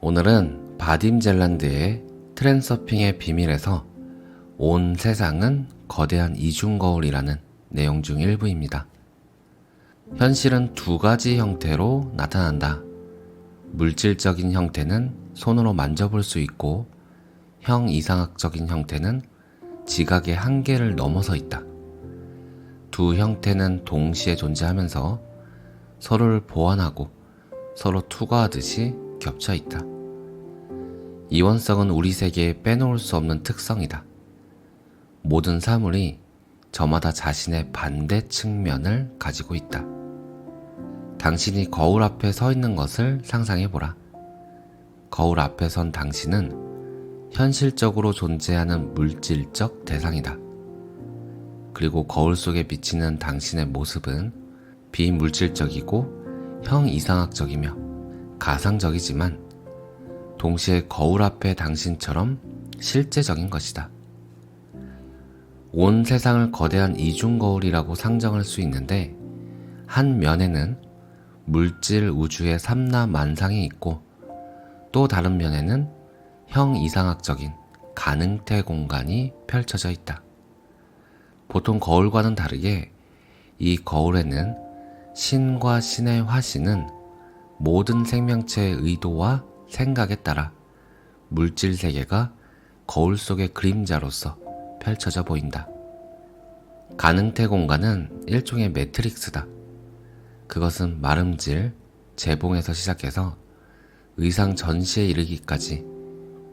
오늘은 바딤 젤란드의 트랜서핑의 비밀에서 온 세상은 거대한 이중거울이라는 내용 중 일부입니다. 현실은 두 가지 형태로 나타난다. 물질적인 형태는 손으로 만져볼 수 있고 형이상학적인 형태는 지각의 한계를 넘어서 있다. 두 형태는 동시에 존재하면서 서로를 보완하고 서로 투과하듯이 겹쳐 있다. 이원성은 우리 세계에 빼놓을 수 없는 특성이다. 모든 사물이 저마다 자신의 반대 측면을 가지고 있다. 당신이 거울 앞에 서 있는 것을 상상해보라. 거울 앞에 선 당신은 현실적으로 존재하는 물질적 대상이다. 그리고 거울 속에 비치는 당신의 모습은 비물질적이고 형이상학적이며 가상적이지만 동시에 거울 앞에 당신처럼 실제적인 것이다. 온 세상을 거대한 이중거울이라고 상정할 수 있는데 한 면에는 물질 우주의 삼라만상이 있고 또 다른 면에는 형이상학적인 가능태 공간이 펼쳐져 있다. 보통 거울과는 다르게 이 거울에는 신과 신의 화신은 모든 생명체의 의도와 생각에 따라 물질 세계가 거울 속의 그림자로서 펼쳐져 보인다. 가능태 공간은 일종의 매트릭스다. 그것은 마름질, 재봉에서 시작해서 의상 전시에 이르기까지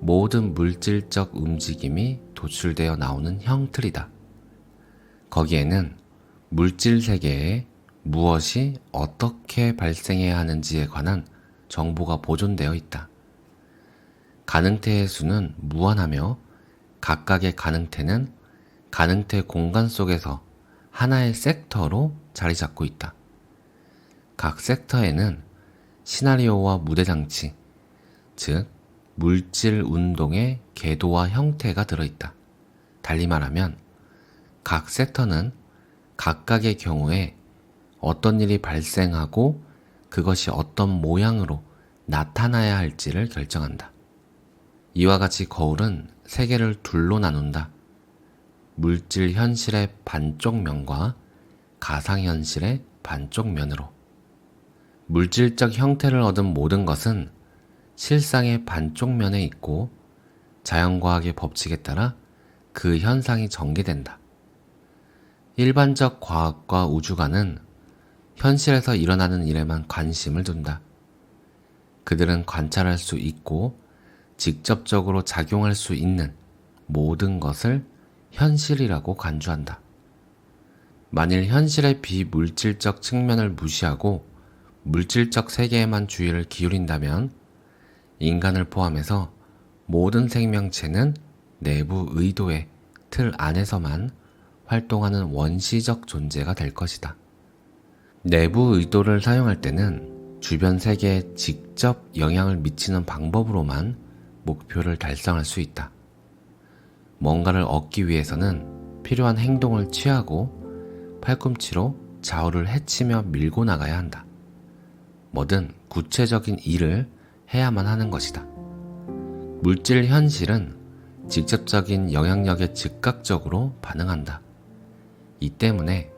모든 물질적 움직임이 도출되어 나오는 형틀이다. 거기에는 물질 세계에 무엇이 어떻게 발생해야 하는지에 관한 정보가 보존되어 있다. 가능태의 수는 무한하며 각각의 가능태는 가능태 공간 속에서 하나의 섹터로 자리 잡고 있다. 각 섹터에는 시나리오와 무대장치, 즉 물질 운동의 궤도와 형태가 들어있다. 달리 말하면 각 섹터는 각각의 경우에 어떤 일이 발생하고 그것이 어떤 모양으로 나타나야 할지를 결정한다. 이와 같이 거울은 세계를 둘로 나눈다. 물질 현실의 반쪽 면과 가상 현실의 반쪽 면으로. 물질적 형태를 얻은 모든 것은 실상의 반쪽 면에 있고 자연과학의 법칙에 따라 그 현상이 전개된다. 일반적 과학과 우주가는 현실에서 일어나는 일에만 관심을 둔다. 그들은 관찰할 수 있고 직접적으로 작용할 수 있는 모든 것을 현실이라고 간주한다. 만일 현실의 비물질적 측면을 무시하고 물질적 세계에만 주의를 기울인다면 인간을 포함해서 모든 생명체는 내부 의도의 틀 안에서만 활동하는 원시적 존재가 될 것이다. 내부 의도를 사용할 때는 주변 세계에 직접 영향을 미치는 방법으로만 목표를 달성할 수 있다. 뭔가를 얻기 위해서는 필요한 행동을 취하고 팔꿈치로 좌우를 헤치며 밀고 나가야 한다. 뭐든 구체적인 일을 해야만 하는 것이다. 물질 현실은 직접적인 영향력에 즉각적으로 반응한다. 이 때문에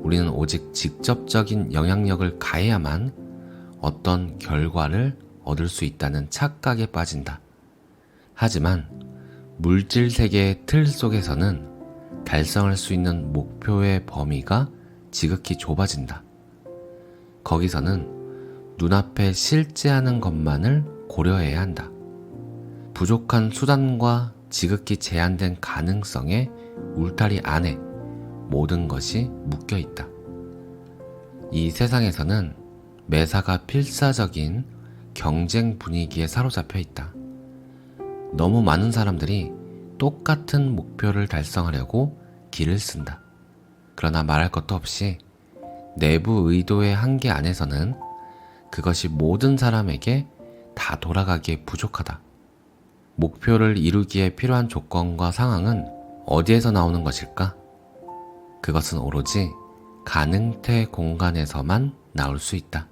우리는 오직 직접적인 영향력을 가해야만 어떤 결과를 얻을 수 있다는 착각에 빠진다. 하지만 물질 세계의 틀 속에서는 달성할 수 있는 목표의 범위가 지극히 좁아진다. 거기서는 눈앞에 실제하는 것만을 고려해야 한다. 부족한 수단과 지극히 제한된 가능성의 울타리 안에 모든 것이 묶여 있다. 이 세상에서는 매사가 필사적인 경쟁 분위기에 사로잡혀 있다. 너무 많은 사람들이 똑같은 목표를 달성하려고 길을 쓴다. 그러나 말할 것도 없이 내부 의도의 한계 안에서는 그것이 모든 사람에게 다 돌아가기에 부족하다. 목표를 이루기에 필요한 조건과 상황은 어디에서 나오는 것일까? 그것은 오로지 가능태 공간에서만 나올 수 있다.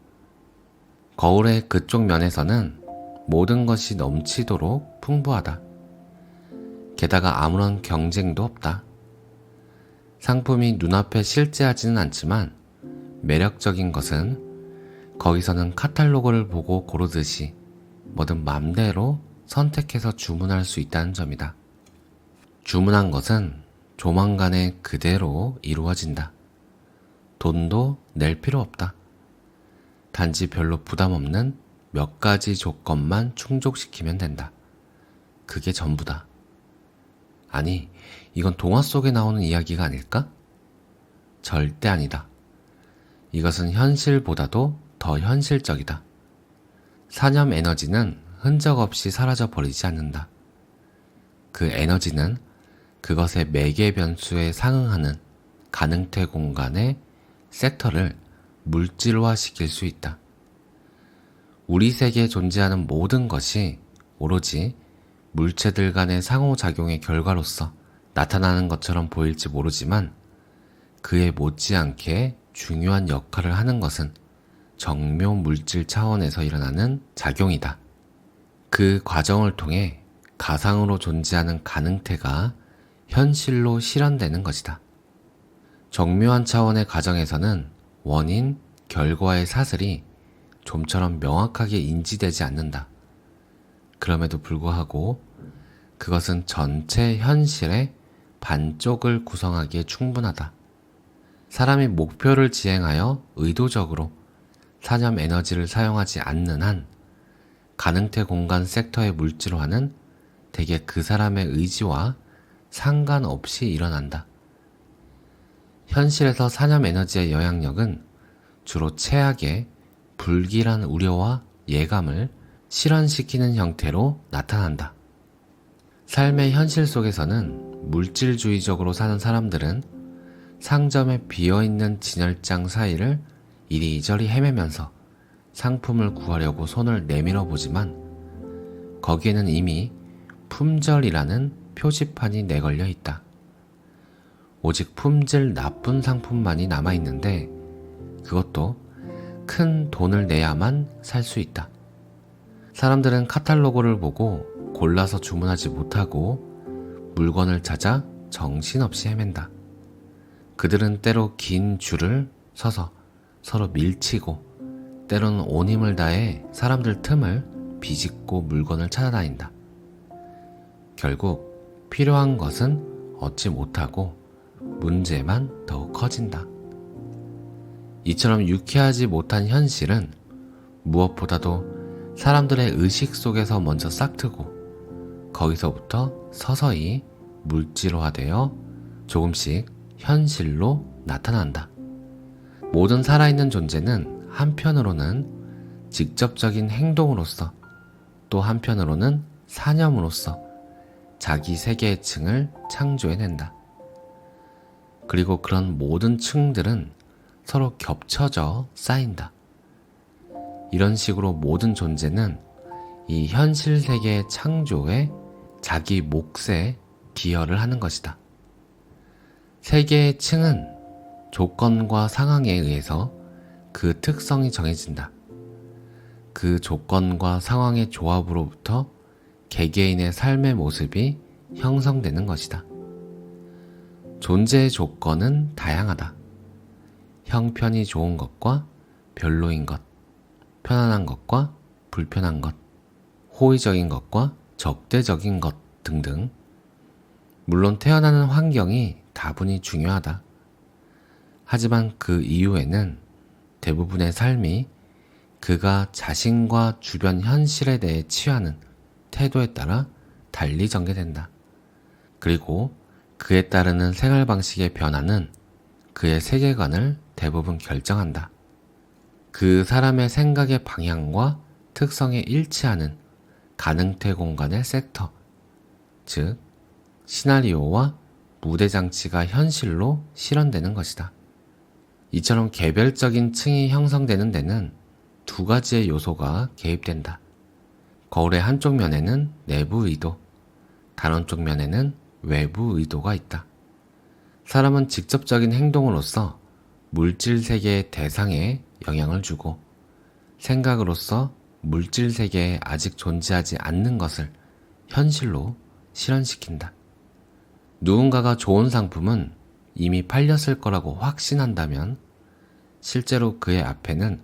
거울의 그쪽 면에서는 모든 것이 넘치도록 풍부하다. 게다가 아무런 경쟁도 없다. 상품이 눈앞에 실제하지는 않지만 매력적인 것은 거기서는 카탈로그를 보고 고르듯이 뭐든 맘대로 선택해서 주문할 수 있다는 점이다. 주문한 것은 조만간에 그대로 이루어진다. 돈도 낼 필요 없다. 단지 별로 부담 없는 몇 가지 조건만 충족시키면 된다. 그게 전부다. 아니, 이건 동화 속에 나오는 이야기가 아닐까? 절대 아니다. 이것은 현실보다도 더 현실적이다. 사념 에너지는 흔적 없이 사라져 버리지 않는다. 그 에너지는 그것의 매개 변수에 상응하는 가능태 공간의 섹터를 물질화시킬 수 있다. 우리 세계에 존재하는 모든 것이 오로지 물체들 간의 상호작용의 결과로서 나타나는 것처럼 보일지 모르지만 그에 못지않게 중요한 역할을 하는 것은 정묘 물질 차원에서 일어나는 작용이다. 그 과정을 통해 가상으로 존재하는 가능태가 현실로 실현되는 것이다. 정묘한 차원의 과정에서는 원인, 결과의 사슬이 좀처럼 명확하게 인지되지 않는다. 그럼에도 불구하고 그것은 전체 현실의 반쪽을 구성하기에 충분하다. 사람이 목표를 지향하여 의도적으로 사념 에너지를 사용하지 않는 한 가능태 공간 섹터의 물질화는 대개 그 사람의 의지와 상관없이 일어난다. 현실에서 사념 에너지의 영향력은 주로 최악의 불길한 우려와 예감을 실현시키는 형태로 나타난다. 삶의 현실 속에서는 물질주의적으로 사는 사람들은 상점에 비어있는 진열장 사이를 이리저리 헤매면서 상품을 구하려고 손을 내밀어 보지만 거기에는 이미 품절이라는 표지판이 내걸려 있다. 오직 품질 나쁜 상품만이 남아있는데 그것도 큰 돈을 내야만 살 수 있다. 사람들은 카탈로그를 보고 골라서 주문하지 못하고 물건을 찾아 정신없이 헤맨다. 그들은 때로 긴 줄을 서서 서로 밀치고 때로는 온 힘을 다해 사람들 틈을 비집고 물건을 찾아다닌다. 결국 필요한 것은 얻지 못하고 문제만 더욱 커진다. 이처럼 유쾌하지 못한 현실은 무엇보다도 사람들의 의식 속에서 먼저 싹트고 거기서부터 서서히 물질화되어 조금씩 현실로 나타난다. 모든 살아있는 존재는 한편으로는 직접적인 행동으로서 또 한편으로는 사념으로서 자기 세계의 층을 창조해낸다. 그리고 그런 모든 층들은 서로 겹쳐져 쌓인다. 이런 식으로 모든 존재는 이 현실 세계의 창조에 자기 몫에 기여를 하는 것이다. 세계의 층은 조건과 상황에 의해서 그 특성이 정해진다. 그 조건과 상황의 조합으로부터 개개인의 삶의 모습이 형성되는 것이다. 존재의 조건은 다양하다. 형편이 좋은 것과 별로인 것, 편안한 것과 불편한 것, 호의적인 것과 적대적인 것 등등. 물론 태어나는 환경이 다분히 중요하다. 하지만 그 이후에는 대부분의 삶이 그가 자신과 주변 현실에 대해 취하는 태도에 따라 달리 전개된다. 그리고 그에 따르는 생활 방식의 변화는 그의 세계관을 대부분 결정한다. 그 사람의 생각의 방향과 특성에 일치하는 가능태 공간의 섹터, 즉 시나리오와 무대장치가 현실로 실현되는 것이다. 이처럼 개별적인 층이 형성되는 데는 두 가지의 요소가 개입된다. 거울의 한쪽 면에는 내부 의도, 다른 한쪽 면에는 외부 의도가 있다. 사람은 직접적인 행동으로서 물질 세계의 대상에 영향을 주고 생각으로서 물질 세계에 아직 존재하지 않는 것을 현실로 실현시킨다. 누군가가 좋은 상품은 이미 팔렸을 거라고 확신한다면 실제로 그의 앞에는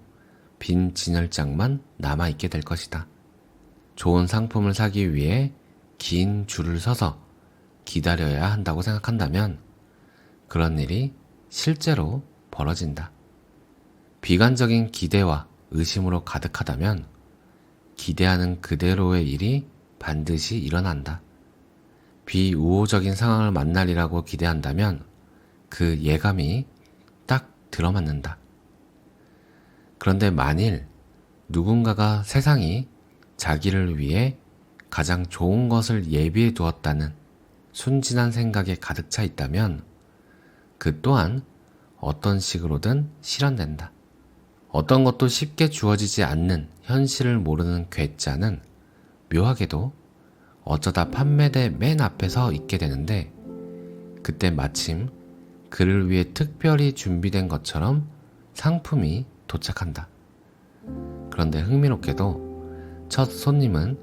빈 진열장만 남아있게 될 것이다. 좋은 상품을 사기 위해 긴 줄을 서서 기다려야 한다고 생각한다면 그런 일이 실제로 벌어진다. 비관적인 기대와 의심으로 가득하다면 기대하는 그대로의 일이 반드시 일어난다. 비우호적인 상황을 만나리라고 기대한다면 그 예감이 딱 들어맞는다. 그런데 만일 누군가가 세상이 자기를 위해 가장 좋은 것을 예비해 두었다는 순진한 생각에 가득 차 있다면 그 또한 어떤 식으로든 실현된다. 어떤 것도 쉽게 주어지지 않는 현실을 모르는 괴짜는 묘하게도 어쩌다 판매대 맨 앞에 서 있게 되는데 그때 마침 그를 위해 특별히 준비된 것처럼 상품이 도착한다. 그런데 흥미롭게도 첫 손님은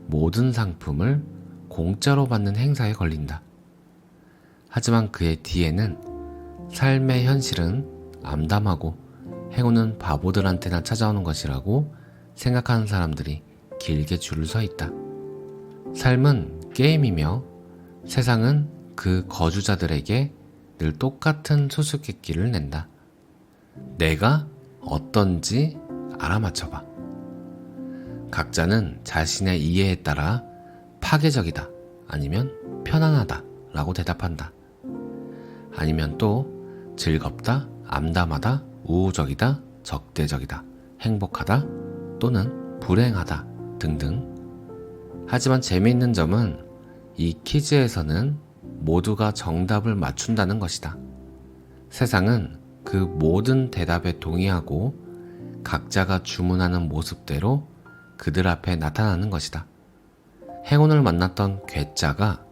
모든 상품을 공짜로 받는 행사에 걸린다. 하지만 그의 뒤에는 삶의 현실은 암담하고 행운은 바보들한테나 찾아오는 것이라고 생각하는 사람들이 길게 줄을 서 있다. 삶은 게임이며 세상은 그 거주자들에게 늘 똑같은 수수께끼를 낸다. 내가 어떤지 알아맞혀봐. 각자는 자신의 이해에 따라 파괴적이다 아니면 편안하다 라고 대답한다. 아니면 또 즐겁다, 암담하다, 우호적이다, 적대적이다, 행복하다 또는 불행하다 등등. 하지만 재미있는 점은 이 퀴즈에서는 모두가 정답을 맞춘다는 것이다. 세상은 그 모든 대답에 동의하고 각자가 주문하는 모습대로 그들 앞에 나타나는 것이다. 행운을 만났던 괴짜가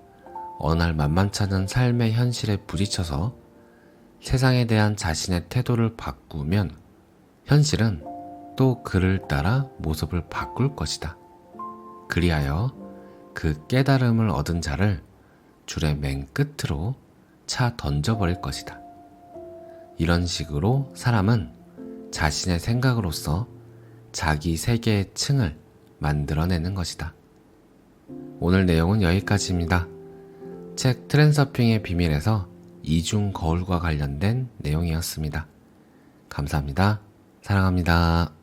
어느 날 만만치 않은 삶의 현실에 부딪혀서 세상에 대한 자신의 태도를 바꾸면 현실은 또 그를 따라 모습을 바꿀 것이다. 그리하여 그 깨달음을 얻은 자를 줄의 맨 끝으로 차 던져버릴 것이다. 이런 식으로 사람은 자신의 생각으로서 자기 세계의 층을 만들어내는 것이다. 오늘 내용은 여기까지입니다. 책 트렌서핑의 비밀에서 이중 거울과 관련된 내용이었습니다. 감사합니다. 사랑합니다.